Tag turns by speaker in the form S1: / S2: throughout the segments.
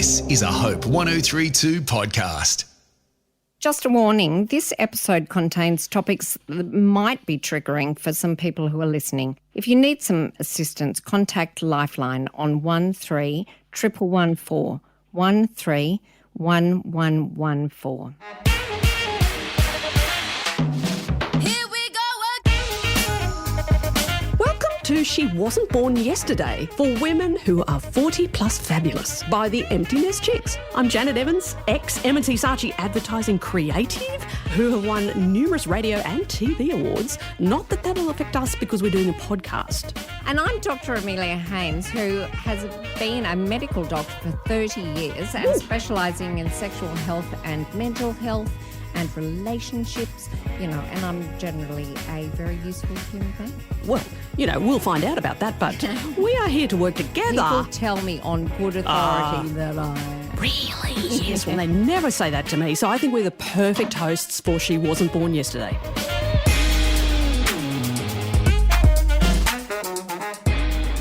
S1: This is a Hope 1032 podcast.
S2: Just a warning, this episode contains topics that might be triggering for some people who are listening. If you need some assistance, contact Lifeline on 131114 131114.
S3: To She Wasn't Born Yesterday for women who are 40 plus fabulous by the Empty Nest Chicks. I'm Janet Evans, ex-M&T Saatchi advertising creative, who have won numerous radio and TV awards. Not that that'll affect us because we're doing a podcast.
S2: And I'm Dr. Amelia Haynes, who has been a medical doctor for 30 years and specialising in sexual health and mental health and relationships, and I'm generally a very useful human being.
S3: Well, we'll find out about that, but we are here to work together.
S2: People tell me on good authority that I am.
S3: Really? Yes, well, they never say that to me, so I think we're the perfect hosts for She Wasn't Born Yesterday.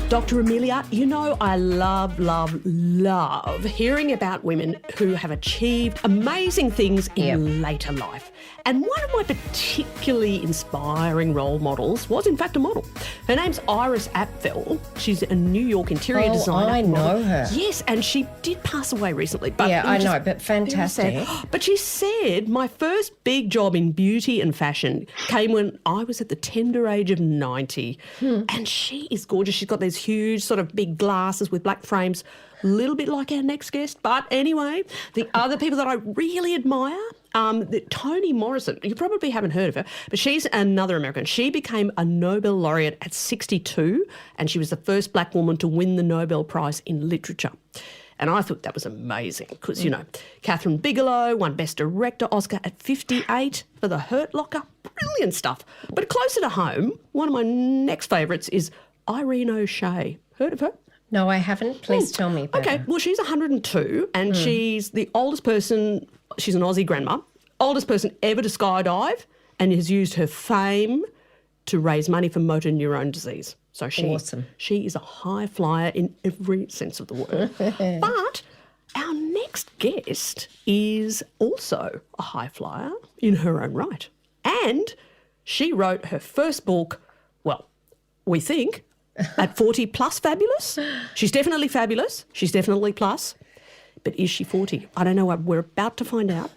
S3: Dr. Amelia, I love hearing about women who have achieved amazing things in later life. And one of my particularly inspiring role models was, in fact, a model. Her name's Iris Apfel. She's a New York interior designer.
S2: I know her.
S3: Yes, and she did pass away recently. But
S2: I know, but fantastic.
S3: But she said, my first big job in beauty and fashion came when I was at the tender age of 90. And she is gorgeous. She's got these huge sort of big glasses with black frames, a little bit like our next guest. But anyway, the other people that I really admire, Toni Morrison, you probably haven't heard of her, but she's another American. She became a Nobel laureate at 62, and she was the first black woman to win the Nobel Prize in Literature. And I thought that was amazing because, Catherine Bigelow won Best Director Oscar at 58 for The Hurt Locker. Brilliant stuff. But closer to home, one of my next favourites is Irene O'Shea. Heard of her?
S2: No, I haven't. Please tell me about her.
S3: Well, she's 102 and she's the oldest person, she's an Aussie grandma, oldest person ever to skydive, and has used her fame to raise money for motor neurone disease. So she is a high flyer in every sense of the word. But our next guest is also a high flyer in her own right. And she wrote her first book, well, we think, at 40 plus fabulous. She's definitely fabulous. She's definitely plus. But is she 40? I don't know. We're about to find out.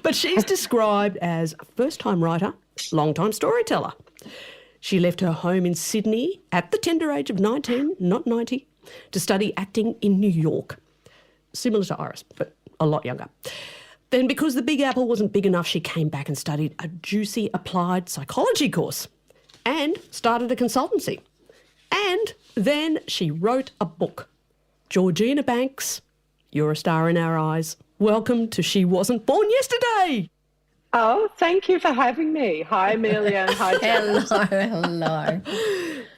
S3: But she's described as a first-time writer, long-time storyteller. She left her home in Sydney at the tender age of 19, not 90, to study acting in New York. Similar to Iris, but a lot younger. Then because the Big Apple wasn't big enough, she came back and studied a juicy applied psychology course and started a consultancy. And then she wrote a book. Georgina Banks, you're a star in our eyes. Welcome to She Wasn't Born Yesterday.
S4: Oh, thank you for having me. Hi, Amelia, and hi, Janet.
S2: Hello.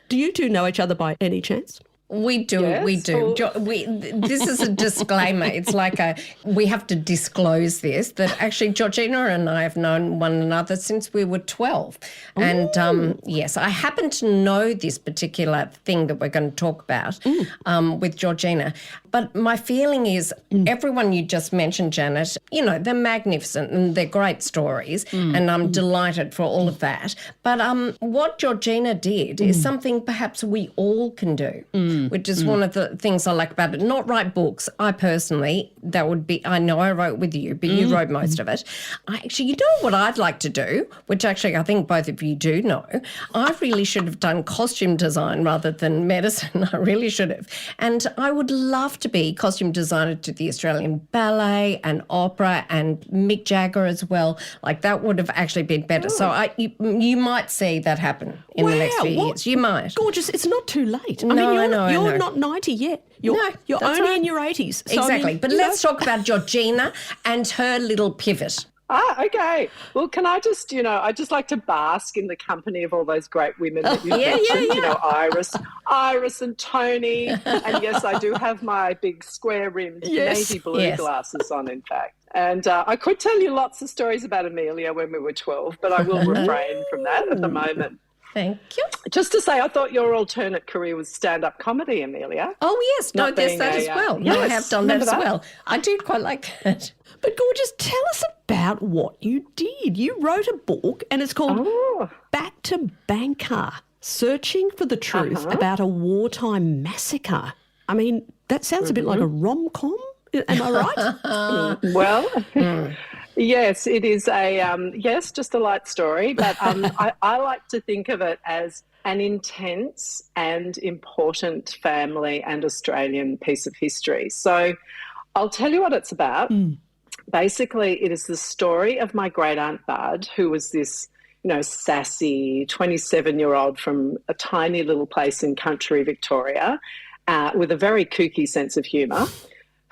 S3: Do you two know each other by any chance?
S2: We do,
S4: yes,
S2: we do. This is a disclaimer. It's like we have to disclose this, that actually Georgina and I have known one another since we were 12. And yes, I happen to know this particular thing that we're going to talk about with Georgina. But my feeling is everyone you just mentioned, Janet, they're magnificent and they're great stories and I'm delighted for all of that. But what Georgina did is something perhaps we all can do. Which is one of the things I like about it. Not write books. I personally, I know I wrote with you, but you wrote most of it. You know what I'd like to do, which actually I think both of you do know, I really should have done costume design rather than medicine. I really should have. And I would love to be costume designer to the Australian Ballet and opera and Mick Jagger as well. Like that would have actually been better. So you might see that happen in the next few years. You might.
S3: Gorgeous. It's not too late.
S2: I know.
S3: You're not 90 yet. You're only in your 80s. So
S2: exactly. But let's talk about Georgina and her little pivot.
S4: Okay. Well, can I just, I just like to bask in the company of all those great women that you mentioned, Iris and Toni. And yes, I do have my big square-rimmed navy blue glasses on, in fact. And I could tell you lots of stories about Amelia when we were 12, but I will refrain from that at the moment.
S2: Thank you.
S4: Just to say, I thought your alternate career was stand-up comedy, Amelia.
S2: Oh, yes. No,
S4: Not
S2: there's
S4: being
S2: that as well. No, I have done that as well. I do quite like that.
S3: But gorgeous, tell us about what you did. You wrote a book and it's called Back to Bangka, Searching for the Truth About a Wartime Massacre. I mean, that sounds a bit like a rom-com. Am I right?
S4: Well, yes, it is just a light story, but I like to think of it as an intense and important family and Australian piece of history. So I'll tell you what it's about. Basically, it is the story of my great-aunt Bud, who was this, sassy 27-year-old from a tiny little place in country Victoria with a very kooky sense of humour,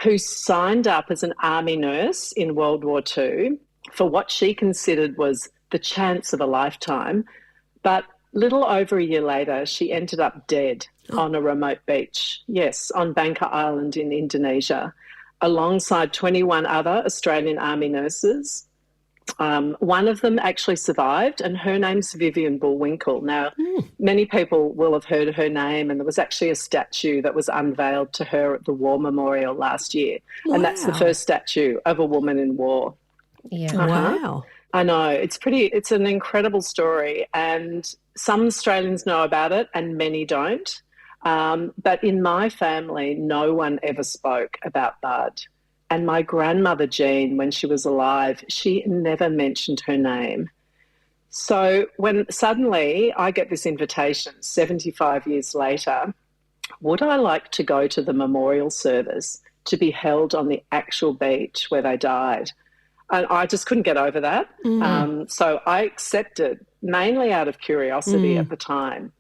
S4: who signed up as an army nurse in World War II for what she considered was the chance of a lifetime. But little over a year later, she ended up dead on a remote beach, yes, on Bangka Island in Indonesia, alongside 21 other Australian army nurses. One of them actually survived, and her name's Vivian Bullwinkle. Now, many people will have heard her name, and there was actually a statue that was unveiled to her at the War Memorial last year. Wow. And that's the first statue of a woman in war.
S2: Yeah.
S3: Wow.
S4: I know. It's an incredible story, and some Australians know about it and many don't. But in my family, no one ever spoke about Bud. And my grandmother, Jean, when she was alive, she never mentioned her name. So when suddenly I get this invitation 75 years later, would I like to go to the memorial service to be held on the actual beach where they died? And I just couldn't get over that. So I accepted, mainly out of curiosity at the time.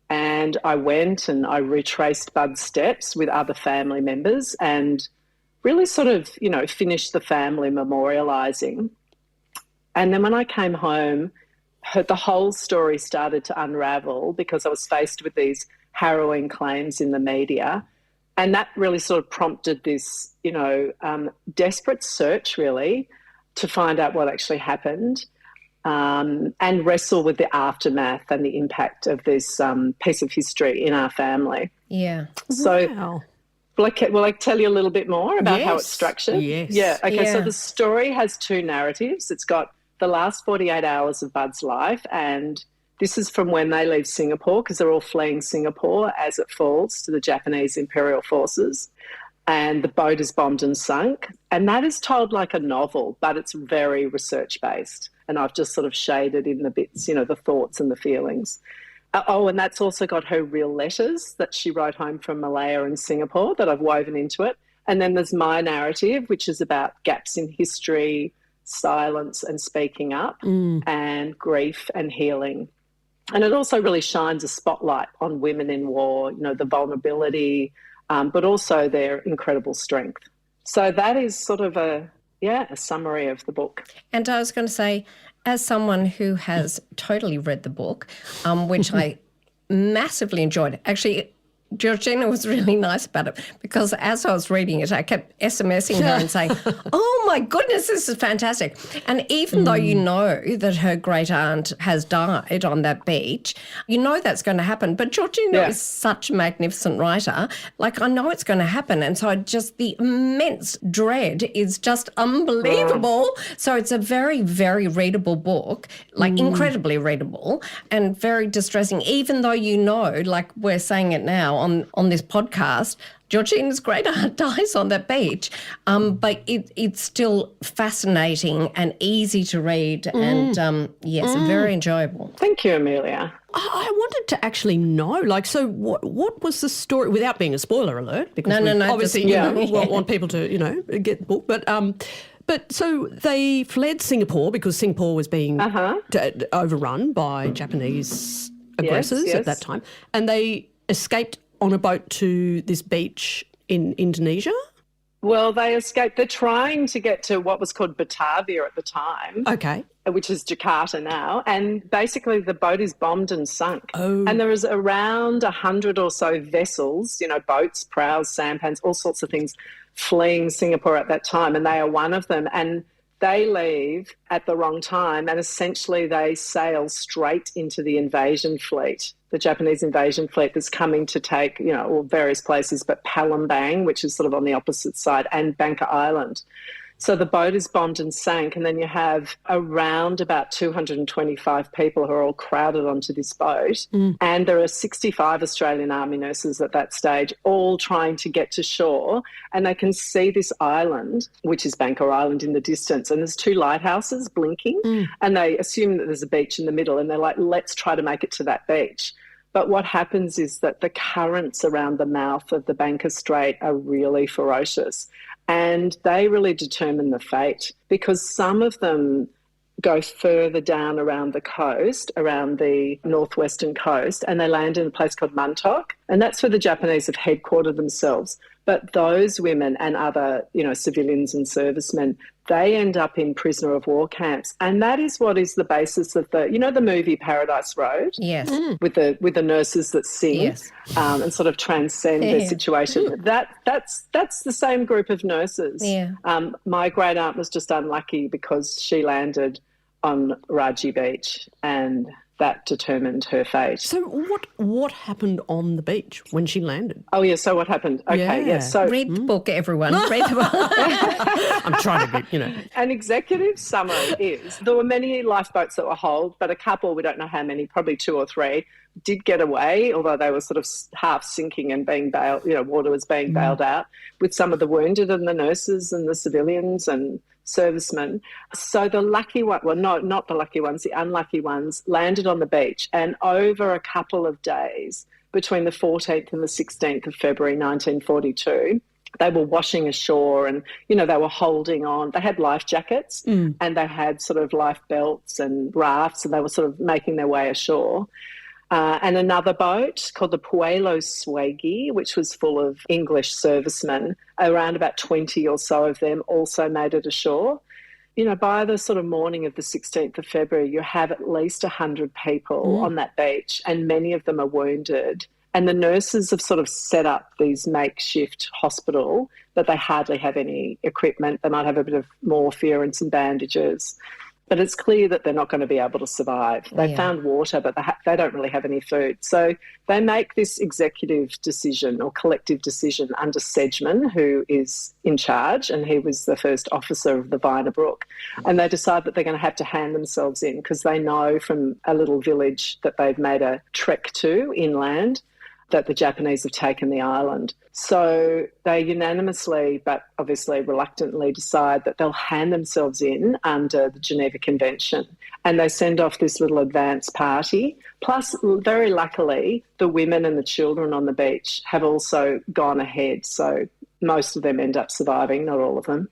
S4: And I went and I retraced Bud's steps with other family members and really sort of, finished the family memorialising. And then when I came home, the whole story started to unravel because I was faced with these harrowing claims in the media. And that really sort of prompted this, desperate search really to find out what actually happened and wrestle with the aftermath and the impact of this piece of history in our family.
S2: Yeah.
S4: So...
S3: Wow.
S4: Will I tell you a little bit more about how it's structured?
S3: Yes.
S4: Yeah. Okay.
S2: Yeah.
S4: So the story has two narratives. It's got the last 48 hours of Bud's life, and this is from when they leave Singapore because they're all fleeing Singapore as it falls to the Japanese Imperial Forces, and the boat is bombed and sunk. And that is told like a novel, but it's very research-based, and I've just sort of shaded in the bits, the thoughts and the feelings. And that's also got her real letters that she wrote home from Malaya and Singapore that I've woven into it. And then there's my narrative, which is about gaps in history, silence and speaking up, and grief and healing. And it also really shines a spotlight on women in war, the vulnerability, but also their incredible strength. So that is sort of a summary of the book.
S2: And I was going to say, as someone who has totally read the book, which I massively enjoyed, actually, Georgina was really nice about it because as I was reading it, I kept SMSing her and saying, oh, my goodness, this is fantastic. And even though you know that her great aunt has died on that beach, you know that's going to happen. But Georgina is such a magnificent writer. Like, I know it's going to happen. And so the immense dread is just unbelievable. So it's a very, very readable book, like incredibly readable and very distressing, even though like we're saying it now, on this podcast, Georgina's great aunt dies on that beach, but it's still fascinating and easy to read and, very enjoyable.
S4: Thank you, Amelia.
S3: I wanted to actually know, so what was the story, without being a spoiler alert, because obviously want people to, get the book, but so they fled Singapore because Singapore was being overrun by Japanese aggressors at that time, and they escaped on a boat to this beach in Indonesia?
S4: Well, they escaped. They're trying to get to what was called Batavia at the time.
S3: Okay.
S4: Which is Jakarta now. And basically the boat is bombed and sunk.
S3: Oh.
S4: And there is around 100 or so vessels, boats, prows, sampans, all sorts of things fleeing Singapore at that time. And they are one of them. And They leave at the wrong time, and essentially they sail straight into the invasion fleet, the Japanese invasion fleet that's coming to take, various places, but Palembang, which is sort of on the opposite side, and Bangka Island. So the boat is bombed and sank, and then you have around about 225 people who are all crowded onto this boat. And there are 65 Australian Army nurses at that stage, all trying to get to shore. And they can see this island, which is Bangka Island, in the distance. And there's 2 lighthouses blinking, and they assume that there's a beach in the middle, and they're like, let's try to make it to that beach. But what happens is that the currents around the mouth of the Bangka Strait are really ferocious. And they really determine the fate, because some of them go further down around the coast, around the northwestern coast, and they land in a place called Muntok. And that's where the Japanese have headquartered themselves. But those women and other, civilians and servicemen, they end up in prisoner of war camps. And that is what is the basis of the movie Paradise Road?
S2: Yes.
S4: With the nurses that sing,
S2: yes.
S4: And sort of transcend their situation. That's the same group of nurses.
S2: Yeah.
S4: My great aunt was just unlucky because she landed on Raji Beach, and that determined her fate.
S3: So what happened on the beach when she landed?
S4: Oh, yeah, so what happened? Okay,
S3: Yeah.
S4: So
S2: Read the book, everyone. Read the book.
S3: I'm trying to be,
S4: An executive summary is there were many lifeboats that were holed, but a couple, we don't know how many, probably 2 or 3, did get away, although they were sort of half sinking and being bailed, water was being bailed out, with some of the wounded and the nurses and the civilians and servicemen. So the lucky one, well, no, not the lucky ones, the unlucky ones landed on the beach, and over a couple of days, between the 14th and the 16th of February 1942, they were washing ashore, and, they were holding on. They had life jackets and they had sort of life belts and rafts, and they were sort of making their way ashore. And another boat called the Puelo Swagi, which was full of English servicemen, around about 20 or so of them also made it ashore. By the sort of morning of the 16th of February, you have at least 100 people on that beach, and many of them are wounded. And the nurses have sort of set up these makeshift hospital, but they hardly have any equipment. They might have a bit of morphia and some bandages. But it's clear that they're not going to be able to survive. They found water, but they don't really have any food. So they make this executive decision or collective decision under Sedgman, who is in charge, and he was the first officer of the Vina Brook. And they decide that they're going to have to hand themselves in, because they know from a little village that they've made a trek to inland that the Japanese have taken the island. So they unanimously, but obviously reluctantly, decide that they'll hand themselves in under the Geneva Convention, and they send off this little advance party. Plus, very luckily, the women and the children on the beach have also gone ahead, so most of them end up surviving, not all of them.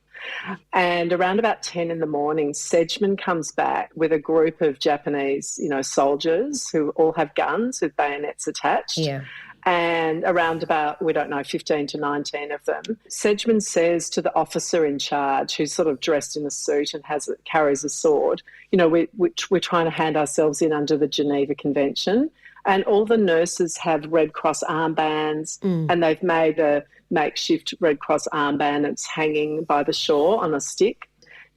S4: And around about 10 in the morning, Sedgman comes back with a group of Japanese, soldiers who all have guns with bayonets attached.
S2: Yeah.
S4: And around about, we don't know, 15 to 19 of them. Sedgman says to the officer in charge, who's sort of dressed in a suit and carries a sword, we're trying to hand ourselves in under the Geneva Convention. And all the nurses have Red Cross armbands, and they've made a makeshift Red Cross armband that's hanging by the shore on a stick.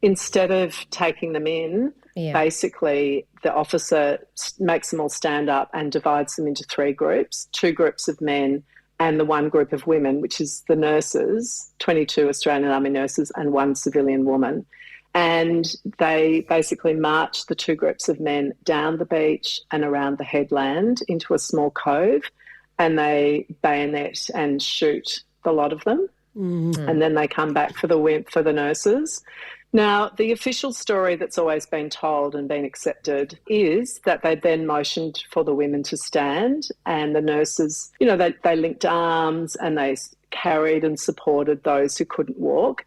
S4: Instead of taking them in, basically the officer makes them all stand up and divides them into 3 groups, 2 groups of men and the 1 group of women, which is the nurses, 22 Australian Army nurses and 1 civilian woman. And they basically march the 2 groups of men down the beach and around the headland into a small cove, and they bayonet and shoot the lot of them. And then they come back for the nurses. Now, the official story that's always been told and been accepted is that they then motioned for the women to stand, and the nurses, they linked arms and they carried and supported those who couldn't walk,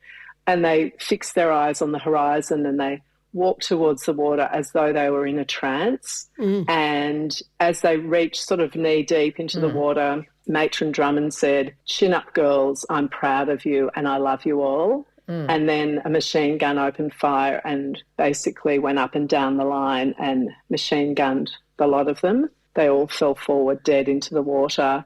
S4: and they fixed their eyes on the horizon and they walked towards the water as though they were in a trance. And as they reached sort of knee deep into the water, Matron Drummond said, "Chin up, girls, I'm proud of you and I love you all." And then a machine gun opened fire and basically went up and down the line and machine gunned the lot of them. They all fell forward dead into the water.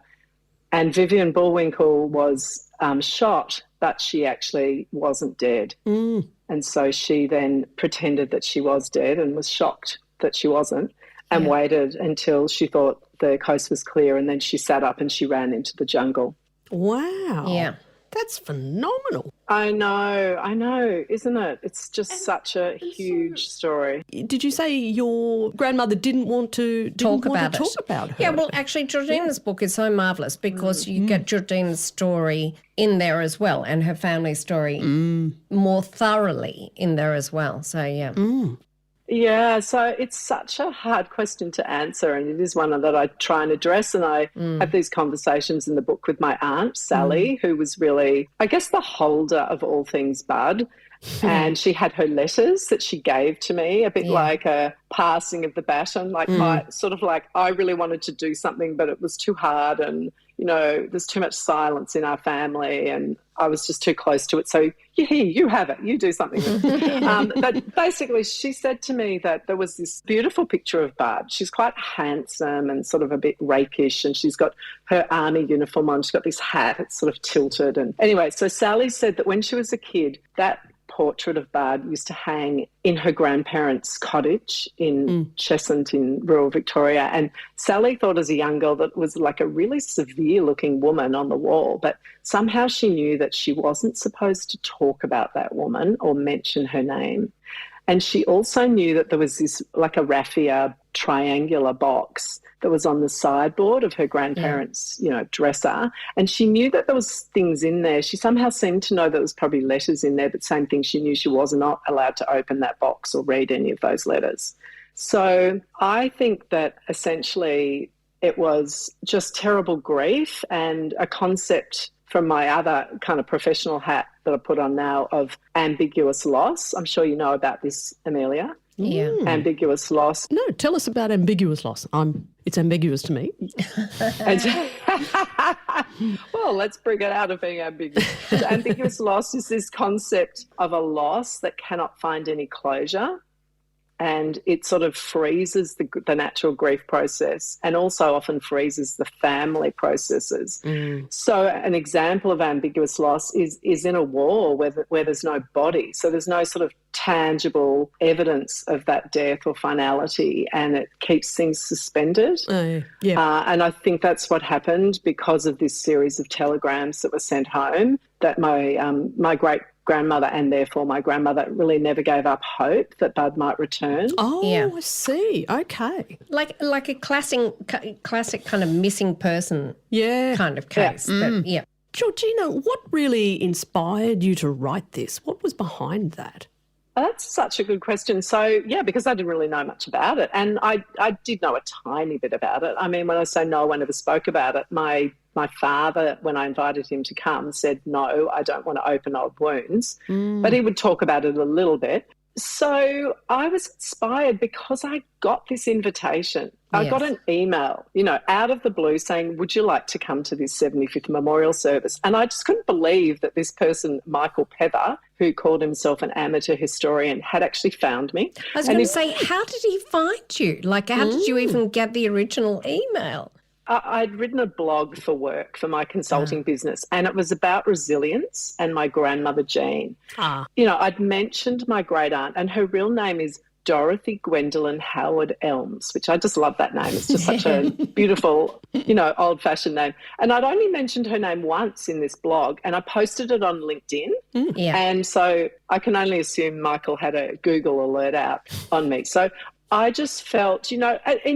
S4: And Vivian Bullwinkle was shot, but she actually wasn't dead. And so she then pretended that she was dead and was shocked that she wasn't, and waited until she thought the coast was clear, and then she sat up and she ran into the jungle.
S3: Wow.
S2: Yeah.
S3: That's phenomenal.
S4: I know, isn't it? It's just such a huge story.
S3: Did you say your grandmother didn't want to
S2: Talk about
S3: her?
S2: Yeah, well, actually, Georgina's book is so marvellous because you get Georgina's story in there as well, and her family story more thoroughly in there as well. So, yeah.
S4: Yeah, so it's such a hard question to answer, and it is one that I try and address, and I have these conversations in the book with my aunt, Sally, who was really, I guess, the holder of all things Bud, and she had her letters that she gave to me, a bit like a passing of the baton, like I really wanted to do something, but it was too hard, and, you know, there's too much silence in our family, and I was just too close to it. So, you have it. You do something with it. But basically, she said to me that there was this beautiful picture of Bud. She's quite handsome and sort of a bit rakish, and she's got her army uniform on. She's got this hat. It's sort of tilted. And anyway, so Sally said that when she was a kid, that portrait of Bud used to hang in her grandparents' cottage in Cheshunt in rural Victoria. And Sally thought as a young girl that it was like a really severe-looking woman on the wall, but somehow she knew that she wasn't supposed to talk about that woman or mention her name. And she also knew that there was this, like a raffia triangular box that was on the sideboard of her grandparents', you know, dresser. And she knew that there was things in there. She somehow seemed to know there was probably letters in there, but same thing, she knew she was not allowed to open that box or read any of those letters. So I think that essentially it was just terrible grief and a concept from my other kind of professional hat that I put on now of ambiguous loss. I'm sure you know about this, Amelia.
S2: Yeah.
S4: Ambiguous loss.
S3: No, tell us about ambiguous loss. It's ambiguous to me.
S4: Well, let's bring it out of being ambiguous. So ambiguous loss is this concept of a loss that cannot find any closure, and it sort of freezes the natural grief process, and also often freezes the family processes. So an example of ambiguous loss is in a war where there's no body. So there's no sort of tangible evidence of that death or finality, and it keeps things suspended. And I think that's what happened because of this series of telegrams that were sent home, that my great-grandmother and therefore my grandmother really never gave up hope that Bud might return.
S3: Oh,
S2: Yeah.
S3: I see. Okay.
S2: Like a classic kind of missing person kind of case. But,
S3: Georgina, what really inspired you to write this? What was behind that?
S4: That's such a good question. So, because I didn't really know much about it, and I did know a tiny bit about it. I mean, when I say no one ever spoke about it, my father, when I invited him to come, said, no, I don't want to open old wounds. But he would talk about it a little bit. So I was inspired because I got this invitation. I got an email, out of the blue saying, would you like to come to this 75th memorial service? And I just couldn't believe that this person, Michael Pether, who called himself an amateur historian, had actually found me.
S2: I was going to say, how did he find you? Like, how did you even get the original email?
S4: I'd written a blog for work for my consulting business, and it was about resilience and my grandmother, Jean. I'd mentioned my great aunt, and her real name is Dorothy Gwendolyn Howard Elms, which I just love that name. It's just such a beautiful, old-fashioned name. And I'd only mentioned her name once in this blog, and I posted it on LinkedIn. And so I can only assume Michael had a Google alert out on me. So I just felt, in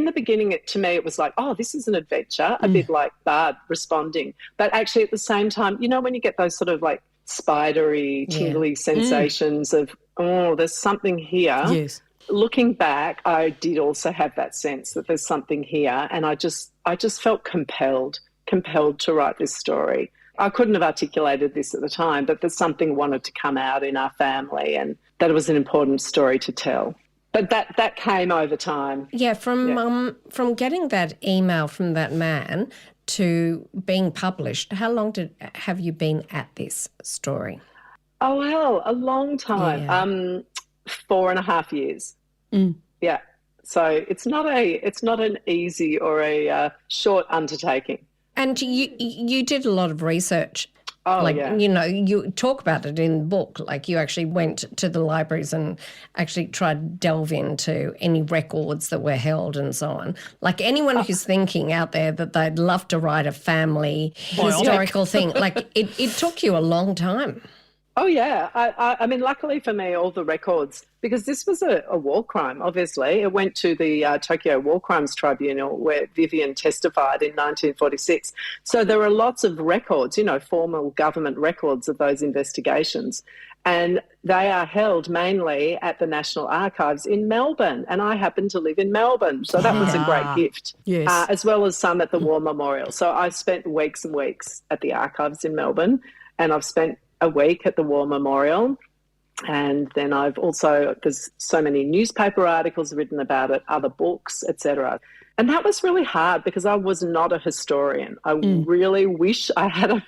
S4: the beginning, to me, it was like, oh, this is an adventure, a bit like Bud responding. But actually at the same time, when you get those sort of like spidery, tingly sensations of, oh, there's something here.
S3: Yes.
S4: Looking back, I did also have that sense that there's something here, and I just felt compelled to write this story. I couldn't have articulated this at the time, but there's something wanted to come out in our family, and that it was an important story to tell. But that came over time.
S2: Yeah, from getting that email from that man to being published, how long have you been at this story?
S4: Oh, well, a long time.
S2: Yeah.
S4: 4.5 years. Yeah. So it's not an easy or a short undertaking.
S2: And you did a lot of research.
S4: Oh,
S2: like,
S4: yeah.
S2: you know, you talk about it in the book, like you actually went to the libraries and actually tried to delve into any records that were held and so on. Like anyone who's thinking out there that they'd love to write a family historical thing, like it took you a long time.
S4: Oh, yeah. I mean, luckily for me, all the records, because this was a war crime, obviously. It went to the Tokyo War Crimes Tribunal where Vivian testified in 1946. So there are lots of records, you know, formal government records of those investigations. And they are held mainly at the National Archives in Melbourne. And I happen to live in Melbourne. So that was a great gift.
S3: Yes.
S4: As well as some at the War Memorial. So I spent weeks and weeks at the archives in Melbourne, and I've spent a week at the War Memorial. And then I've also, there's so many newspaper articles written about it, other books, etc. And that was really hard because I was not a historian. I really wish I had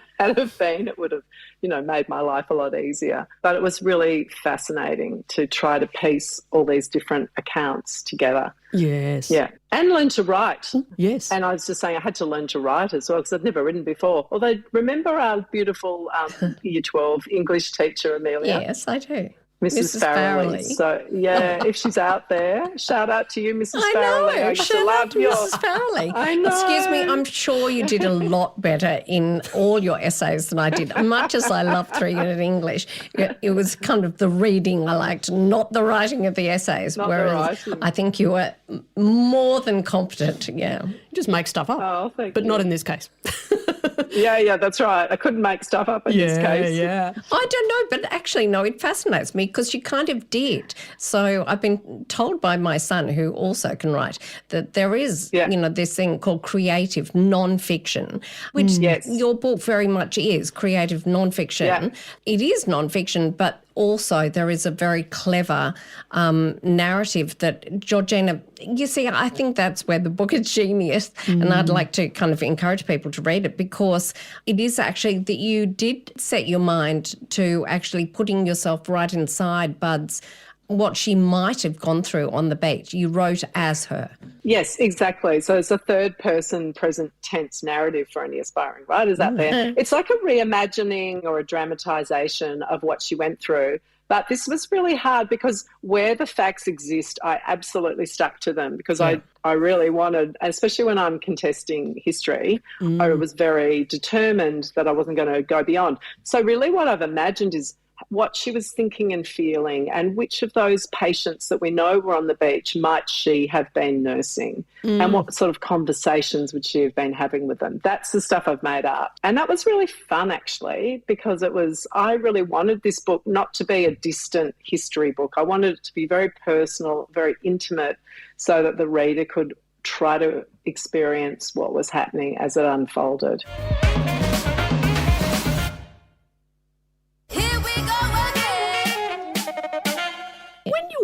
S4: been. It would have, you know, made my life a lot easier. But it was really fascinating to try to piece all these different accounts together.
S3: Yes.
S4: Yeah. And learn to write.
S3: Yes.
S4: And I was just saying I had to learn to write as well because I'd never written before. Although, remember our beautiful Year 12 English teacher, Amelia?
S2: Yes, I do.
S4: Mrs. Farrelly. So, yeah, if she's out there, shout out to you, Mrs. Farrelly. I used to love your...
S2: Mrs. Farrelly.
S4: I know.
S2: Excuse me, I'm sure you did a lot better in all your essays than I did. Much as I love 3-unit English, it was kind of the reading I liked, not the writing of the essays.
S4: Not
S2: whereas
S4: the writing.
S2: I think you were more than competent, yeah.
S3: Just make stuff up.
S4: Oh, thank
S3: but
S4: you.
S3: not in this case.
S4: Yeah, that's right. I couldn't make stuff up in this case.
S3: Yeah.
S2: I don't know, but actually, no, it fascinates me because you kind of did. So I've been told by my son, who also can write, that there is, you know, this thing called creative non-fiction, which your book very much is, creative non-fiction.
S4: Yeah.
S2: It is non-fiction, but also there is a very clever narrative that Georgina, you see, I think that's where the book is genius, and I'd like to kind of encourage people to read it because it is actually that you did set your mind to actually putting yourself right inside Bud's, what she might have gone through on the beach. You wrote as her.
S4: Yes, exactly. So it's a third-person present tense narrative for any aspiring writers out there. It's like a reimagining or a dramatisation of what she went through. But this was really hard because where the facts exist, I absolutely stuck to them because I really wanted, especially when I'm contesting history, I was very determined that I wasn't going to go beyond. So really what I've imagined is what she was thinking and feeling and which of those patients that we know were on the beach might she have been nursing and what sort of conversations would she have been having with them. That's the stuff I've made up. And that was really fun actually because I really wanted this book not to be a distant history book. I wanted it to be very personal, very intimate so that the reader could try to experience what was happening as it unfolded.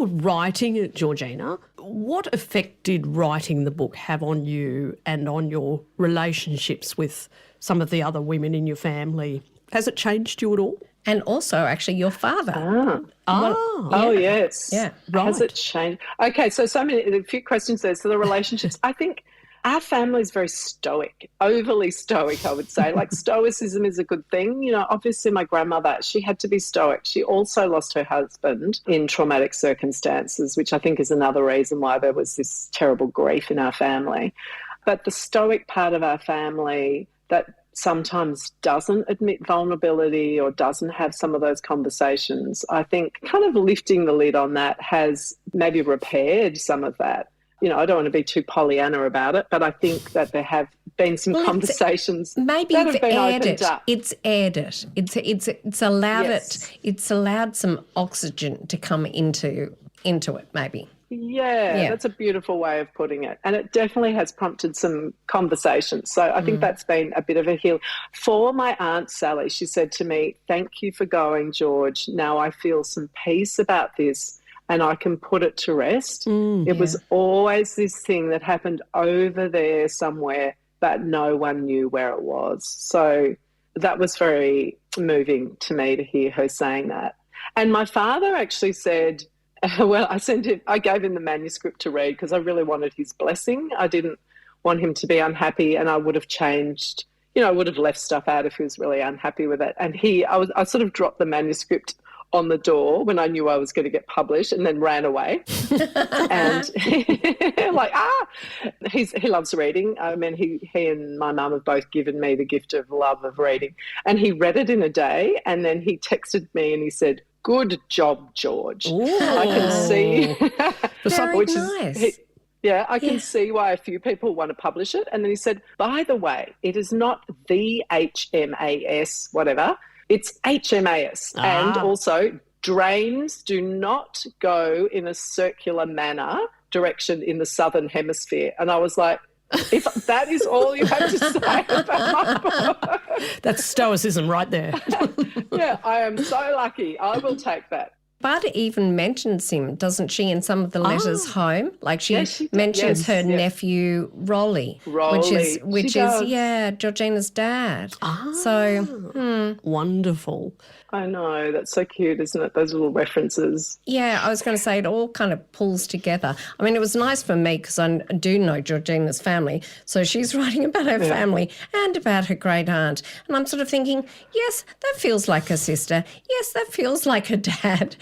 S3: Writing it, Georgina, what effect did writing the book have on you and on your relationships with some of the other women in your family? Has it changed you at all?
S2: And also, actually, your father.
S4: Oh, yes.
S2: Yeah.
S3: Right.
S4: Has it changed? Okay, so a few questions there. So the relationships, I think our family is very stoic, overly stoic, I would say. Like stoicism is a good thing. You know, obviously my grandmother, she had to be stoic. She also lost her husband in traumatic circumstances, which I think is another reason why there was this terrible grief in our family. But the stoic part of our family that sometimes doesn't admit vulnerability or doesn't have some of those conversations, I think kind of lifting the lid on that has maybe repaired some of that. You know, I don't want to be too Pollyanna about it, but I think that there have been some conversations
S2: maybe
S4: that have
S2: you've
S4: been
S2: aired
S4: opened
S2: it.
S4: up.
S2: It's aired it. It's allowed it. It's allowed some oxygen to come into it, maybe.
S4: Yeah, that's a beautiful way of putting it. And it definitely has prompted some conversations. So I think that's been a bit of a heal. For my Aunt Sally, she said to me, "Thank you for going, George. Now I feel some peace about this and I can put it to rest." It was always this thing that happened over there somewhere, but no one knew where it was. So that was very moving to me to hear her saying that. And my father actually said, well, I gave him the manuscript to read because I really wanted his blessing. I didn't want him to be unhappy and I would have changed, would have left stuff out if he was really unhappy with it. And I sort of dropped the manuscript on the door when I knew I was going to get published, and then ran away. And he loves reading. I mean, he and my mum have both given me the gift of love of reading. And he read it in a day, and then he texted me and he said, "Good job, George."
S2: Ooh.
S4: I can see.
S2: Very nice.
S4: I can see why a few people want to publish it. And then he said, "By the way, it is not the HMAS, whatever. It's HMAS. And also, drains do not go in a circular direction in the southern hemisphere." And I was like, if that is all you have to say about my book.
S3: That's stoicism right there.
S4: Yeah, I am so lucky. I will take that.
S2: Bud even mentions him, doesn't she, in some of the letters home? Like she mentions her nephew, Rolly, which is Georgina's dad. So,
S3: wonderful.
S4: I know, that's so cute, isn't it? Those little references.
S2: Yeah, I was going to say it all kind of pulls together. I mean, it was nice for me because I do know Georgina's family. So she's writing about her family and about her great aunt. And I'm sort of thinking, yes, that feels like her sister. Yes, that feels like her dad.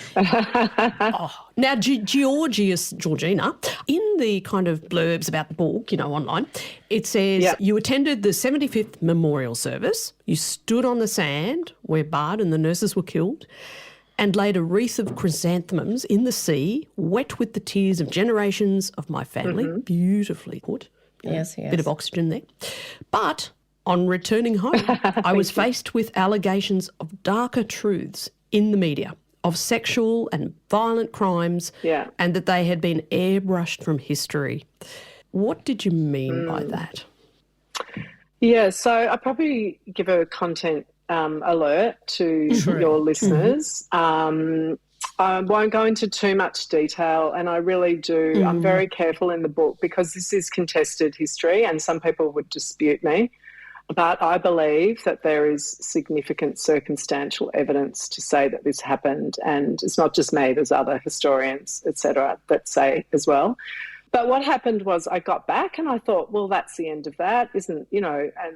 S3: Now, Georgina, in the kind of blurbs about the book, online, it says you attended the 75th memorial service, you stood on the sand where Bard and the nurses were killed, and laid a wreath of chrysanthemums in the sea, wet with the tears of generations of my family. Mm-hmm. Beautifully put.
S2: Yes.
S3: Bit of oxygen there. But on returning home, I was faced with allegations of darker truths in the media, of sexual and violent crimes, and that they had been airbrushed from history. What did you mean by that?
S4: Yeah, so I probably give a content alert to your listeners. I won't go into too much detail, and I really do. I'm very careful in the book because this is contested history and some people would dispute me. But I believe that there is significant circumstantial evidence to say that this happened, and it's not just me, there's other historians, etc., that say as well. But what happened was I got back and I thought, well, that's the end of that, and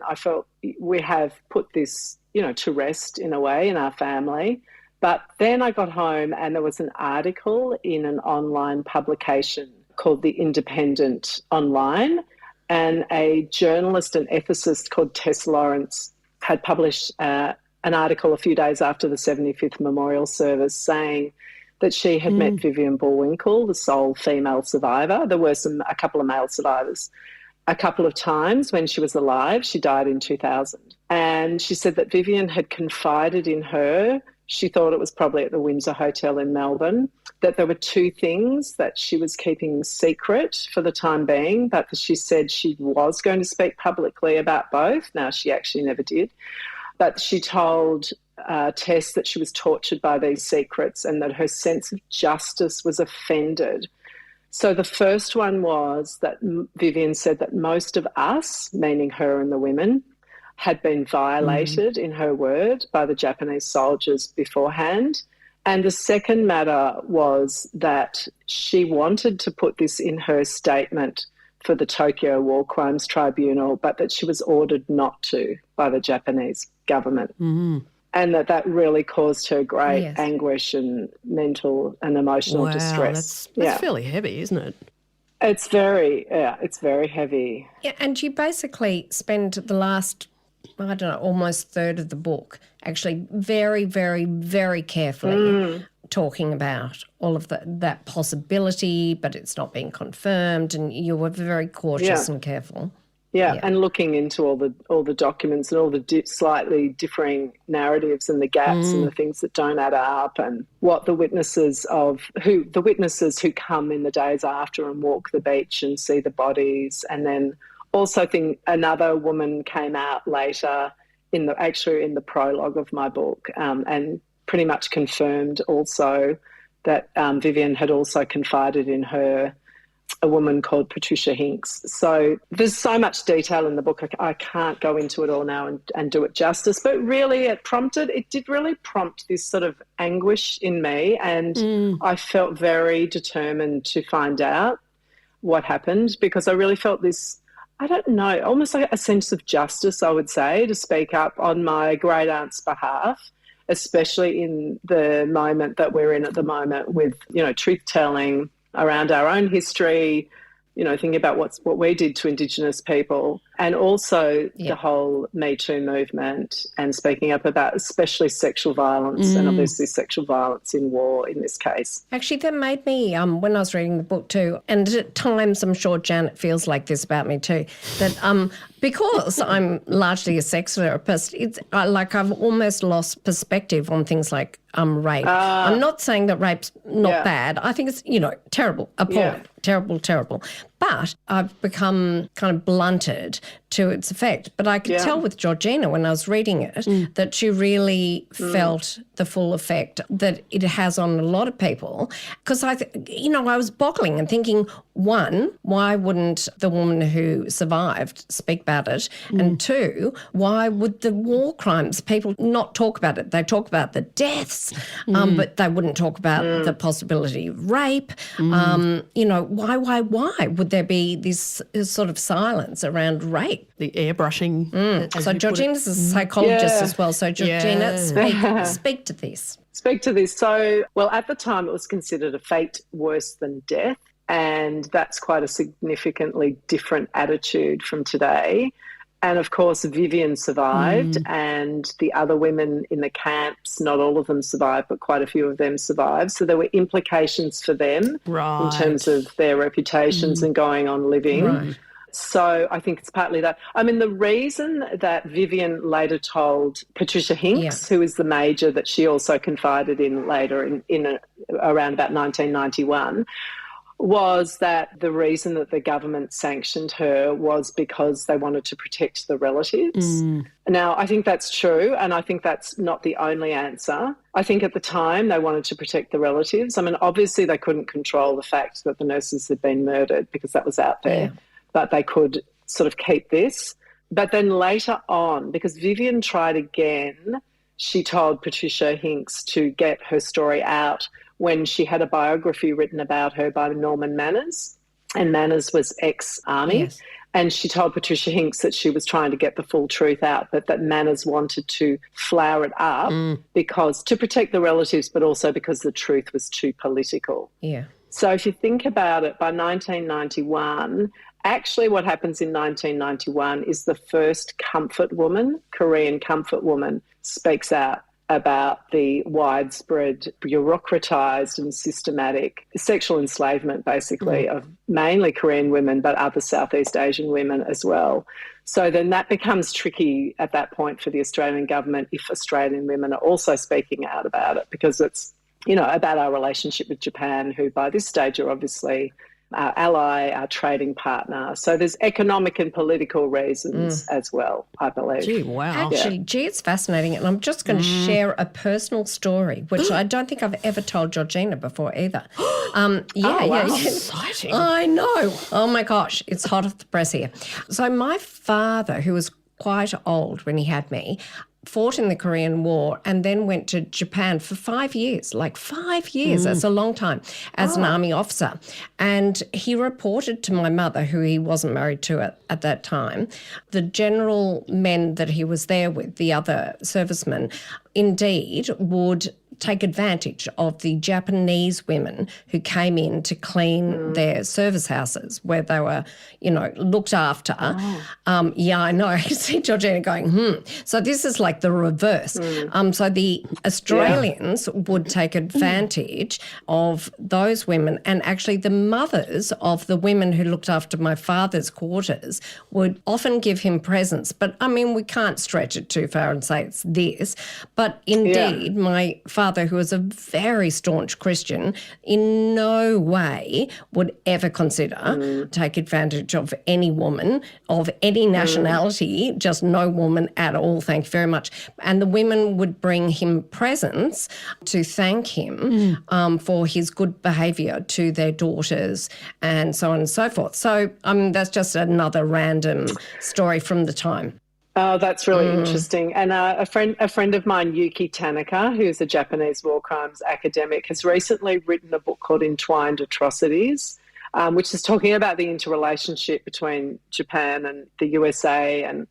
S4: I felt we have put this, to rest in a way in our family. But then I got home and there was an article in an online publication called The Independent Online, and a journalist and ethicist called Tess Lawrence had published an article a few days after the 75th memorial service saying that she had met Vivian Bullwinkle, the sole female survivor. There were a couple of male survivors, a couple of times when she was alive. She died in 2000. And she said that Vivian had confided in her. She thought it was probably at the Windsor Hotel in Melbourne, that there were two things that she was keeping secret for the time being, but she said she was going to speak publicly about both. Now, she actually never did. But she told Tess that she was tortured by these secrets and that her sense of justice was offended. So the first one was that Vivian said that most of us, meaning her and the women, had been violated, in her word, by the Japanese soldiers beforehand. And the second matter was that she wanted to put this in her statement for the Tokyo War Crimes Tribunal, but that she was ordered not to by the Japanese government. Mm-hmm. And that really caused her great anguish and mental and emotional distress.
S3: That's fairly heavy, isn't it?
S4: It's very heavy.
S2: Yeah, and you basically spend the last, almost third of the book actually very, very, very carefully talking about all of that possibility, but it's not being confirmed, and you were very cautious and careful.
S4: Yeah, and looking into all the documents and all the slightly differing narratives and the gaps and the things that don't add up, and what the witnesses who come in the days after and walk the beach and see the bodies, and then also another woman came out later in the prologue of my book, and pretty much confirmed also that Vivian had also confided in her, a woman called Patricia Hinks. So there's so much detail in the book. I can't go into it all now and do it justice, but really it did really prompt this sort of anguish in me, and I felt very determined to find out what happened, because I really felt this I don't know, almost like a sense of justice, I would say, to speak up on my great aunt's behalf, especially in the moment that we're in at the moment with, truth telling around our own history, thinking about what we did to Indigenous people, and also the whole Me Too movement, and speaking up about especially sexual violence and obviously sexual violence in war in this case.
S2: Actually, that made me, when I was reading the book too, and at times I'm sure Janet feels like this about me too, that because I'm largely a sex therapist, it's like I've almost lost perspective on things like rape. I'm not saying that rape's not bad. I think it's, terrible, appalling, terrible. But I've become kind of blunted to its effect. But I could tell with Georgina when I was reading it that she really felt the full effect that it has on a lot of people. Because I was boggling and thinking, one, why wouldn't the woman who survived speak about it? And two, why would the war crimes people not talk about it? They talk about the deaths, but they wouldn't talk about the possibility of rape. Why would there be this sort of silence around rape?
S3: The airbrushing.
S2: So Georgina's a psychologist as well. So Georgina, speak to this.
S4: Speak to this. So, well, at the time it was considered a fate worse than death, and that's quite a significantly different attitude from today. And, of course, Vivian survived and the other women in the camps, not all of them survived, but quite a few of them survived. So there were implications for them in terms of their reputations and going on living.
S2: Right.
S4: So I think it's partly that. I mean, the reason that Vivian later told Patricia Hinks, who is the major that she also confided in later in around about 1991, was that the reason that the government sanctioned her was because they wanted to protect the relatives. Now, I think that's true, and I think that's not the only answer. I think at the time they wanted to protect the relatives. I mean, obviously they couldn't control the fact that the nurses had been murdered because that was out there, but they could sort of keep this. But then later on, because Vivian tried again, she told Patricia Hinks to get her story out when she had a biography written about her by Norman Manners, and Manners was ex-army. Yes. And she told Patricia Hinks that she was trying to get the full truth out, but that Manners wanted to flower it up because to protect the relatives, but also because the truth was too political.
S2: Yeah.
S4: So if you think about it, by 1991, actually what happens in 1991 is the first comfort woman, Korean comfort woman, speaks out about the widespread bureaucratised and systematic sexual enslavement, basically, of mainly Korean women, but other Southeast Asian women as well. So then that becomes tricky at that point for the Australian government if Australian women are also speaking out about it, because it's, about our relationship with Japan, who by this stage are obviously our ally, our trading partner. So there's economic and political reasons as well, I believe.
S3: Gee, wow.
S2: Actually, it's fascinating. And I'm just going to share a personal story, which I don't think I've ever told Georgina before either.
S3: Exciting.
S2: I know. Oh, my gosh. It's hot off the press here. So my father, who was quite old when he had me, fought in the Korean War and then went to Japan for 5 years, like 5 years. That's a long time, as an army officer. And he reported to my mother, who he wasn't married to at that time, the general men that he was there with, the other servicemen, indeed would take advantage of the Japanese women who came in to clean their service houses where they were, looked after. I know. I can see Georgina going, So this is like the reverse. So the Australians would take advantage of those women, and actually the mothers of the women who looked after my father's quarters would often give him presents. But, I mean, we can't stretch it too far and say it's this. But indeed, my father, who was a very staunch Christian, in no way would ever consider take advantage of any woman of any nationality, just no woman at all, thank you very much. And the women would bring him presents to thank him for his good behaviour to their daughters and so on and so forth. So that's just another random story from the time.
S4: Oh, that's really interesting. And a friend of mine, Yuki Tanaka, who's a Japanese war crimes academic, has recently written a book called Entwined Atrocities, which is talking about the interrelationship between Japan and the USA and,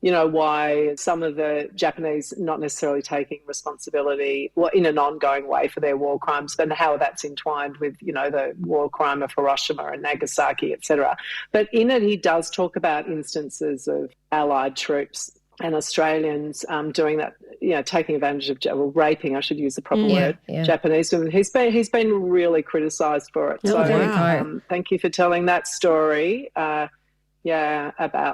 S4: you know, why some of the Japanese not necessarily taking responsibility in an ongoing way for their war crimes, but how that's entwined with, you know, the war crime of Hiroshima and Nagasaki, etc. But in it, he does talk about instances of Allied troops and Australians doing that, you know, taking advantage of, well, raping, I should use the proper word, Japanese women. He's been really criticised for it. So thank you for telling that story, about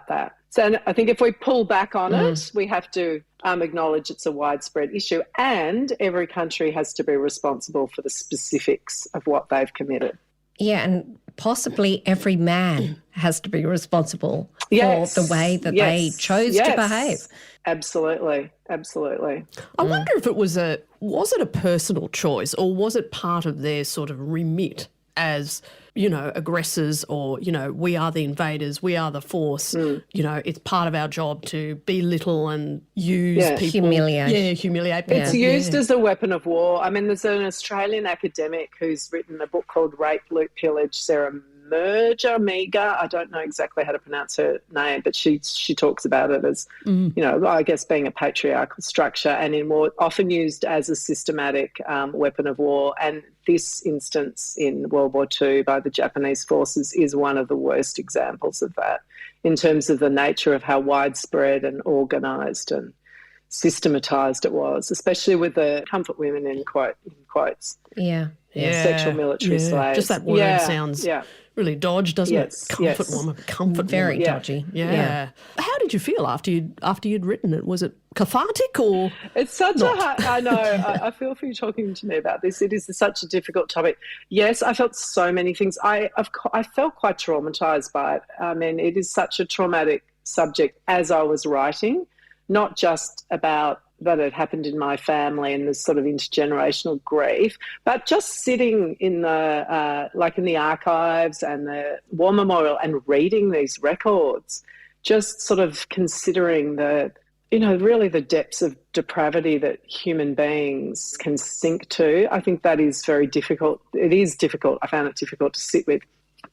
S4: that. So I think if we pull back on it, we have to acknowledge it's a widespread issue, and every country has to be responsible for the specifics of what they've committed.
S2: Yeah, and possibly every man has to be responsible for the way that they chose to behave.
S4: Absolutely, absolutely.
S3: I wonder if it was it a personal choice, or was it part of their sort of remit as, you know, aggressors, or, you know, we are the invaders, we are the force, you know, it's part of our job to belittle and use people. Humiliate people.
S4: It's used as a weapon of war. I mean, there's an Australian academic who's written a book called Rape, Loot, Pillage, Sarah Meager. I don't know exactly how to pronounce her name, but she talks about it as, you know, I guess being a patriarchal structure and in war, often used as a systematic weapon of war. And this instance in World War II by the Japanese forces is one of the worst examples of that in terms of the nature of how widespread and organised and systematised it was, especially with the comfort women in quotes. Sexual military slaves.
S3: Just that word sounds really dodgy, doesn't it? Comfort woman. Comfort
S2: Very
S3: woman.
S2: dodgy.
S3: Yeah. How did you feel after you'd written it? Was it cathartic or
S4: It's such a hard... I know. I feel for you talking to me about this. It is such a difficult topic. Yes, I felt so many things. I felt quite traumatised by it. I mean, it is such a traumatic subject as I was writing, not just about that it happened in my family and this sort of intergenerational grief, but just sitting in the in the archives and the War Memorial and reading these records, just sort of considering the, you know, really the depths of depravity that human beings can sink to. I think that is very difficult. It is difficult. I found it difficult to sit with.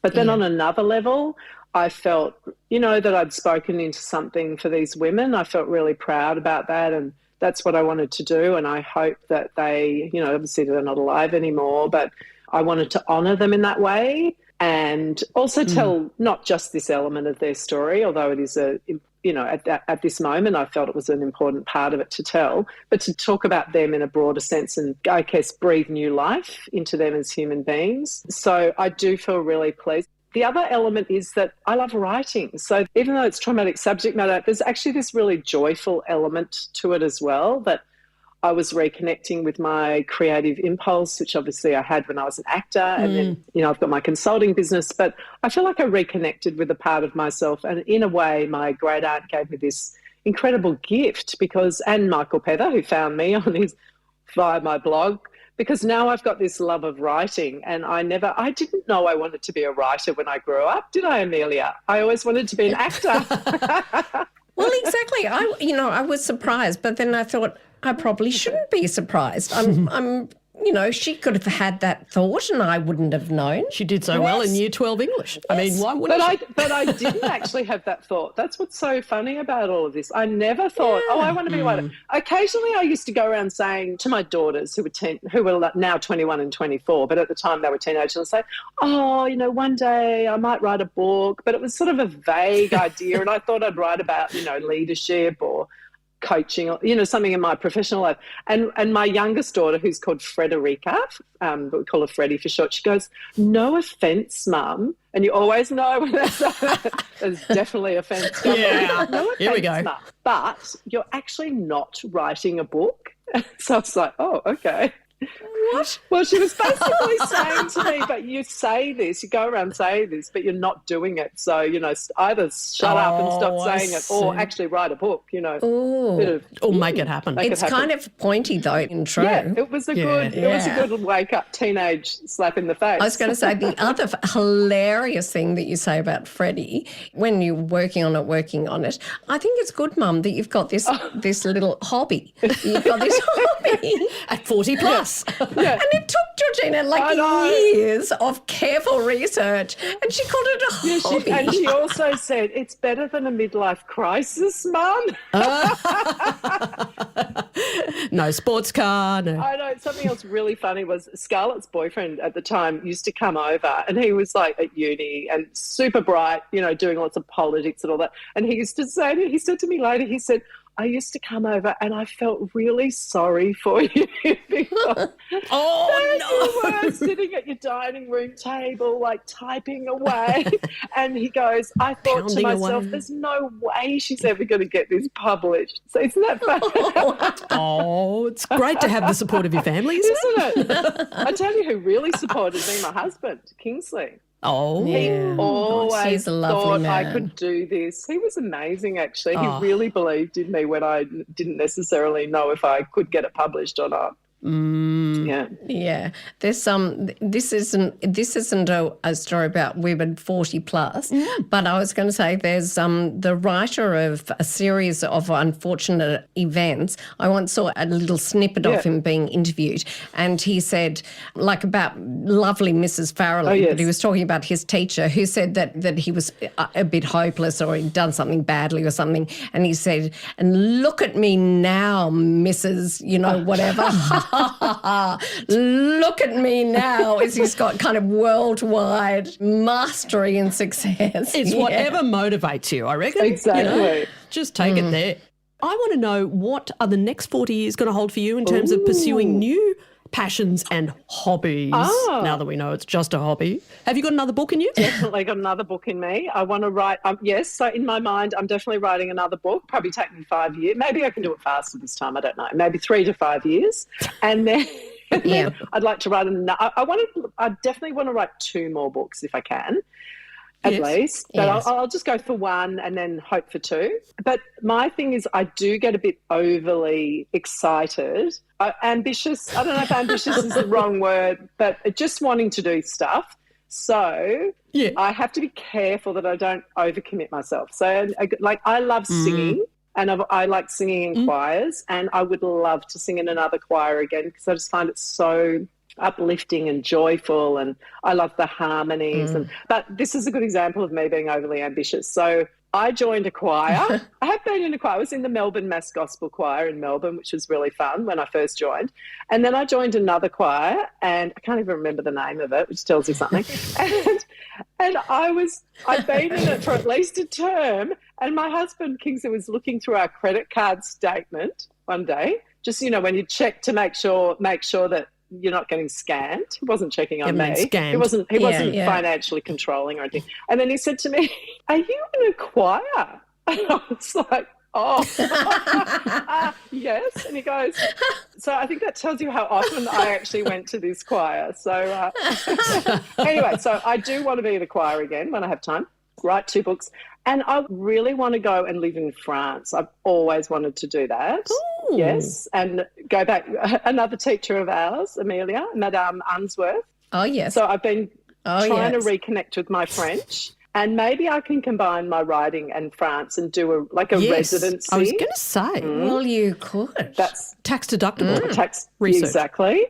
S4: But then on another level, I felt, you know, that I'd spoken into something for these women. I felt really proud about that, and that's what I wanted to do. And I hope that they, you know, obviously they're not alive anymore, but I wanted to honour them in that way and also tell not just this element of their story, although it is at this moment I felt it was an important part of it to tell, but to talk about them in a broader sense and, I guess, breathe new life into them as human beings. So I do feel really pleased. The other element is that I love writing. So even though it's traumatic subject matter, there's actually this really joyful element to it as well, that I was reconnecting with my creative impulse, which obviously I had when I was an actor. And then, you know, I've got my consulting business, but I feel like I reconnected with a part of myself. And in a way, my great aunt gave me this incredible gift and Michael Pether, who found me via my blog, because now I've got this love of writing, and I didn't know I wanted to be a writer when I grew up, did I, Amelia? I always wanted to be an actor.
S2: Well, exactly. I was surprised, but then I thought I probably shouldn't be surprised. I'm you know, she could have had that thought and I wouldn't have known.
S3: She did so well in Year 12 English. I mean, why wouldn't she?
S4: But I didn't actually have that thought. That's what's so funny about all of this. I never thought, I want to be a writer. Occasionally I used to go around saying to my daughters who were now 21 and 24, but at the time they were teenagers, and I'd say, you know, one day I might write a book. But it was sort of a vague idea, and I thought I'd write about, you know, leadership or coaching, or, you know, something in my professional life. And my youngest daughter, who's called Frederica, but we call her Freddie for short, she goes, "No offence, Mum." And you always know when there's definitely offence.
S3: Yeah,
S4: no offence,
S3: here we go.
S4: Mum, but you're actually not writing a book. So I was like, oh, okay. What? Well, she was basically saying to me, but you say this, you go around saying this, but you're not doing it. So, you know, either shut up and stop saying it, or actually write a book, you know.
S3: Or make it happen.
S2: It's kind of pointy though, in true.
S4: Yeah, it was a good wake up teenage slap in the face.
S2: I was going to say the other hilarious thing that you say about Freddie, when you're working on it, I think it's good, Mum, that you've got this little hobby. You've got this hobby
S3: at 40 plus.
S2: And it took Georgina, like years of careful research, and she called it a hobby.
S4: And she also said, it's better than a midlife crisis, Mum.
S3: No sports car, no.
S4: I know. Something else really funny was Scarlett's boyfriend at the time used to come over, and he was like at uni and super bright, you know, doing lots of politics and all that. And he used to say, he said to me later, he said, I used to come over and I felt really sorry for you because you were sitting at your dining room table, like typing away. And he goes, I thought to myself, there's no way she's ever going to get this published. So isn't that funny?
S3: Oh, it's great to have the support of your family, isn't
S4: it? I tell you who really supported me, my husband, Kingsley.
S3: Oh,
S4: he always
S2: he's a lovely
S4: thought
S2: man.
S4: I could do this. He was amazing, actually. He really believed in me when I didn't necessarily know if I could get it published or not. Yeah.
S2: There's this isn't a story about women 40 plus, but I was going to say there's the writer of a series of unfortunate events. I once saw a little snippet of him being interviewed, and he said, like, about lovely Mrs. Farrelly, but he was talking about his teacher who said that he was a bit hopeless or he'd done something badly or something, and he said, and look at me now, Mrs. you know, whatever. Look at me now, as he's got kind of worldwide mastery and success.
S3: It's whatever motivates you, I reckon.
S4: Exactly.
S3: You know, just take it there. I want to know, what are the next 40 years going to hold for you in terms of pursuing new passions and hobbies, now that we know it's just a hobby? Have you got another book in you?
S4: Definitely got another book in me. I want to write, yes, so in my mind, I'm definitely writing another book, probably take me 5 years. Maybe I can do it faster this time, I don't know, maybe 3 to 5 years. And then, I'd like to write I definitely want to write 2 more books if I can. At least, but I'll just go for 1 and then hope for 2. But my thing is, I do get a bit overly excited, ambitious. I don't know if ambitious is the wrong word, but just wanting to do stuff. So I have to be careful that I don't overcommit myself. So, like, I love singing. And I like singing in choirs, and I would love to sing in another choir again because I just find it so uplifting and joyful, and I love the harmonies. But this is a good example of me being overly ambitious. So I joined a choir. I have been in a choir. I was in the Melbourne Mass Gospel Choir in Melbourne, which was really fun when I first joined. And then I joined another choir, and I can't even remember the name of it, which tells you something. And I'd been in it for at least a term, and my husband, Kingsley, was looking through our credit card statement one day, just, you know, when you check to make sure that you're not getting scammed. He wasn't checking on me.
S3: Scammed.
S4: He wasn't financially controlling or anything. And then he said to me, "Are you in a choir?" And I was like, yes. And he goes, so I think that tells you how often I actually went to this choir. So anyway, so I do want to be in a choir again when I have time, write 2 books. And I really want to go and live in France. I've always wanted to do that. Ooh. Yes, and go back. Another teacher of ours, Amelia, Madame Unsworth.
S2: Oh, yes.
S4: So I've been trying to reconnect with my French. And maybe I can combine my writing and France and do a residency.
S3: I was going to say.
S2: Well, you could.
S3: That's tax deductible.
S4: Tax
S3: research.
S4: Exactly.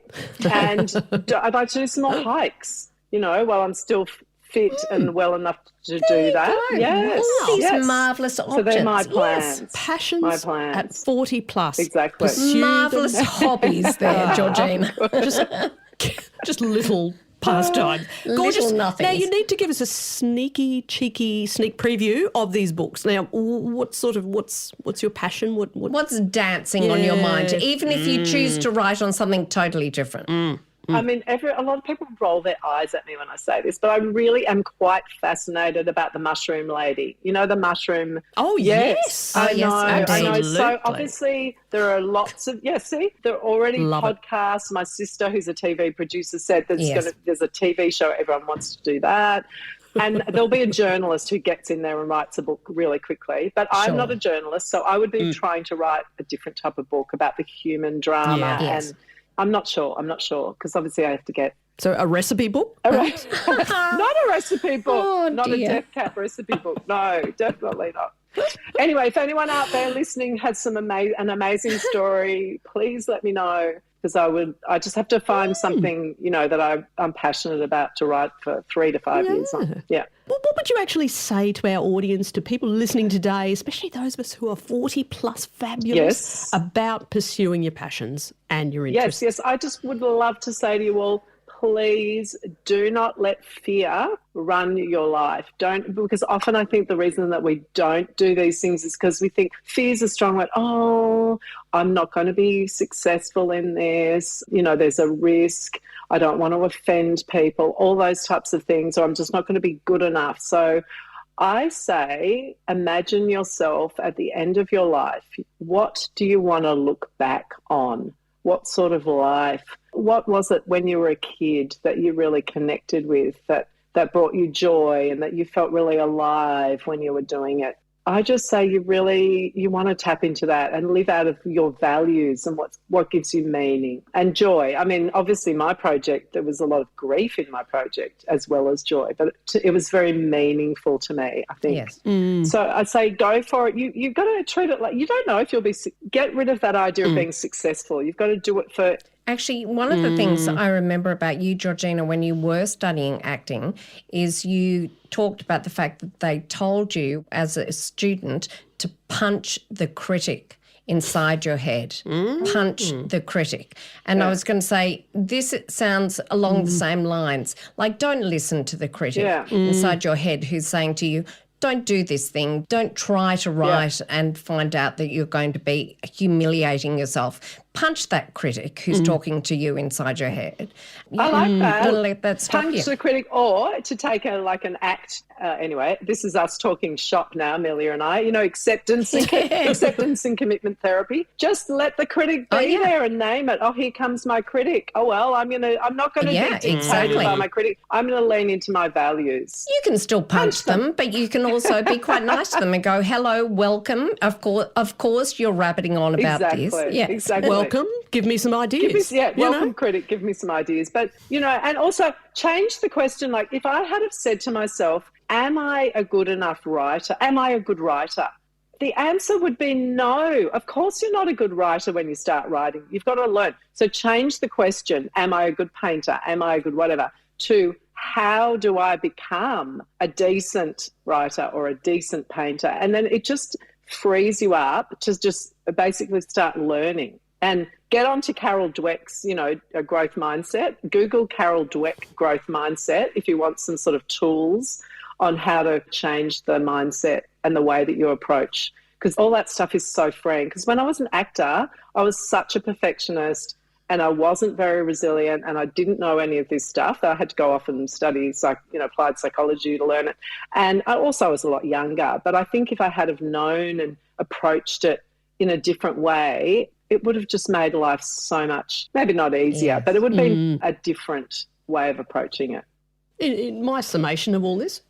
S4: And I'd like to do some more hikes, you know, while I'm still fit and well enough to do that. Yes.
S2: All these marvellous options.
S4: So they're my plans.
S3: Yes. Passions at 40 plus.
S4: Exactly.
S2: Marvellous hobbies there, Georgina.
S3: Just little pastime. Gorgeous.
S2: Little nothings.
S3: Now, you need to give us a cheeky sneak preview of these books. Now, what's your passion?
S2: What's dancing on your mind? Even if you choose to write on something totally different.
S4: I mean, a lot of people roll their eyes at me when I say this, but I really am quite fascinated about the mushroom lady. You know, the mushroom.
S3: Oh, yes.
S4: I know.
S3: Absolutely.
S4: So obviously there are lots of, there are already podcasts. My sister, who's a TV producer, said there's a TV show. Everyone wants to do that. And there'll be a journalist who gets in there and writes a book really quickly. But I'm not a journalist, so I would be trying to write a different type of book about the human drama. And I'm not sure, because obviously I have to get...
S3: So a recipe book?
S4: Not a recipe book. Not a death cap recipe book. No, definitely not. Anyway, if anyone out there listening has an amazing story, please let me know, because I just have to find something, that I'm passionate about to write for 3 to 5 years on. Yeah.
S3: Well, what would you actually say to our audience, to people listening today, especially those of us who are 40 plus fabulous, about pursuing your passions and your interests?
S4: Yes. I just would love to say to you all, please do not let fear run your life. Because often I think the reason that we don't do these things is because we think fear's a strong word. Oh, I'm not going to be successful in this. There's a risk. I don't want to offend people, all those types of things, or I'm just not going to be good enough. So I say, imagine yourself at the end of your life. What do you want to look back on? What sort of life? What was it when you were a kid that you really connected with, that brought you joy and that you felt really alive when you were doing it? I just say you want to tap into that and live out of your values and what gives you meaning and joy. I mean, obviously my project, there was a lot of grief in my project as well as joy, but it was very meaningful to me, I think.
S2: Yes.
S4: So I'd say go for it. You've got to treat it like, you don't know if you'll get rid of that idea of being successful. You've got to do it for...
S2: Actually, one of the things I remember about you, Georgina, when you were studying acting, is you talked about the fact that they told you as a student to punch the critic inside your head. Punch the critic. And I was going to say, this sounds along the same lines. Like, don't listen to the critic inside your head who's saying to you, don't do this thing. Don't try to write and find out that you're going to be humiliating yourself. Punch that critic who's talking to you inside your head.
S4: I like that.
S2: Let that stop
S4: Punch
S2: you.
S4: the critic, or to take an act. Anyway, this is us talking shop now, Amelia and I. Acceptance and commitment therapy. Just let the critic be there and name it. Oh, here comes my critic. Oh well, I'm not going to be dictated by my critic. I'm going to lean into my values.
S2: You can still punch them, but you can also be quite nice to them and go, "Hello, welcome." Of course, you're rabbiting on about this. Yeah,
S4: exactly.
S3: Welcome. Give me some ideas.
S4: Welcome, critic. Give me some ideas. But, and also change the question. Like, if I had have said to myself, am I a good enough writer? Am I a good writer? The answer would be no. Of course you're not a good writer when you start writing. You've got to learn. So change the question, am I a good painter? Am I a good whatever? To how do I become a decent writer or a decent painter? And then it just frees you up to just basically start learning. And get onto Carol Dweck's, a growth mindset. Google Carol Dweck growth mindset if you want some sort of tools on how to change the mindset and the way that you approach. Because all that stuff is so freeing. Because when I was an actor, I was such a perfectionist and I wasn't very resilient and I didn't know any of this stuff. I had to go off and study applied psychology to learn it. And I also was a lot younger. But I think if I had have known and approached it in a different way, it would have just made life so much, maybe not easier, but it would have been a different way of approaching it.
S3: In my summation of all this,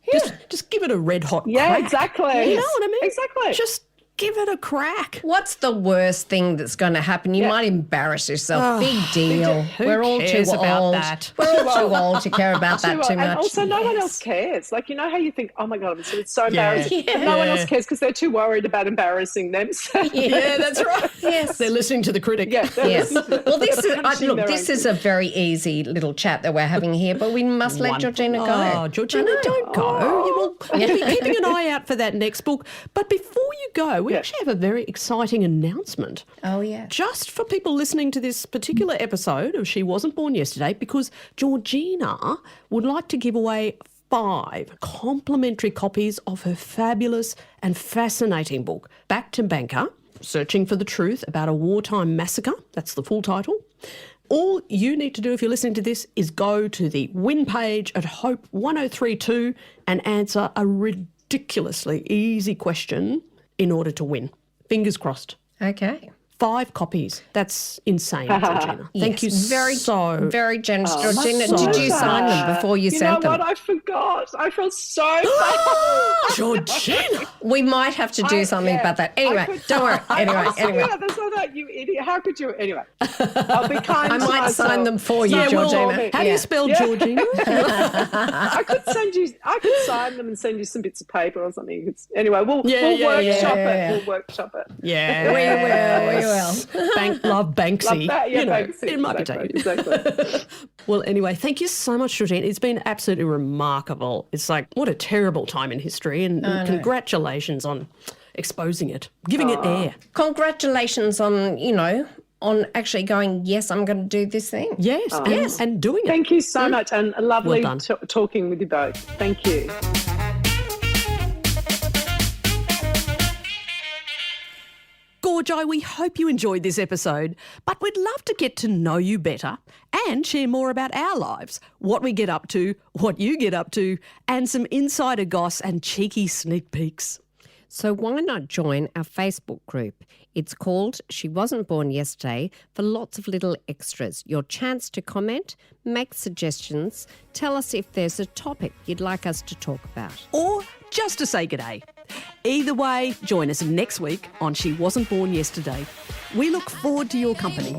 S3: just give it a red hot crack.
S4: Yeah, exactly.
S3: You know what I mean?
S4: Exactly.
S3: Just give it a crack.
S2: What's the worst thing that's going to happen? You might embarrass yourself. Big deal.
S3: Who cares about that?
S2: We're all too old to care about that too much.
S4: And also no one else cares. Like, how you think, oh my God, it's so embarrassing.
S2: Yeah.
S4: But no one else cares because they're too worried about embarrassing themselves.
S3: Yeah, that's right.
S2: Yes.
S3: They're listening to the critic.
S4: Yes.
S2: Well, this is a very easy little chat that we're having here, but we must let Georgina go.
S3: Oh, Georgina, don't go. You'll be keeping an eye out for that next book. But before you go, we actually have a very exciting announcement.
S2: Oh, yeah.
S3: Just for people listening to this particular episode of She Wasn't Born Yesterday, because Georgina would like to give away 5 complimentary copies of her fabulous and fascinating book, Back to Bangka, Searching for the Truth About a Wartime Massacre. That's the full title. All you need to do if you're listening to this is go to the win page at Hope 1032 and answer a ridiculously easy question in order to win. Fingers crossed.
S2: Okay.
S3: 5 copies. That's insane, Georgina. Thank you
S2: very generous, Georgina. Did you sign them before you sent them?
S4: You know what? I forgot. I feel so bad.
S3: Georgina.
S2: We might have to do something about that. Anyway, don't worry. Anyway.
S4: There's other like, you idiot. How could you? Anyway, I'll be kind
S2: I
S4: to
S2: might
S4: myself.
S2: sign them for you, Georgina.
S3: How do you spell Georgina?
S4: I could sign them and send you some bits of paper or something. Anyway, we'll workshop it. We'll workshop it.
S3: Yeah.
S2: We will.
S3: Love Banksy.
S4: Banksy.
S3: It might be taken.
S4: Exactly.
S3: Well, anyway, thank you so much, Georgina. It's been absolutely remarkable. It's like, what a terrible time in history, and congratulations on exposing it, giving it air.
S2: Congratulations on, on actually going, yes, I'm going to do this thing.
S3: Yes, and doing it.
S4: Thank you so much, and lovely
S3: Well done.
S4: talking with you both. Thank you.
S3: Gorgi, we hope you enjoyed this episode, but we'd love to get to know you better and share more about our lives, what we get up to, what you get up to, and some insider goss and cheeky sneak peeks.
S2: So why not join our Facebook group? It's called She Wasn't Born Yesterday, for lots of little extras. Your chance to comment, make suggestions, tell us if there's a topic you'd like us to talk about.
S3: Or just to say g'day. Either way, join us next week on She Wasn't Born Yesterday. We look forward to your company.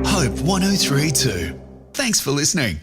S1: Hope 103.2. Thanks for listening.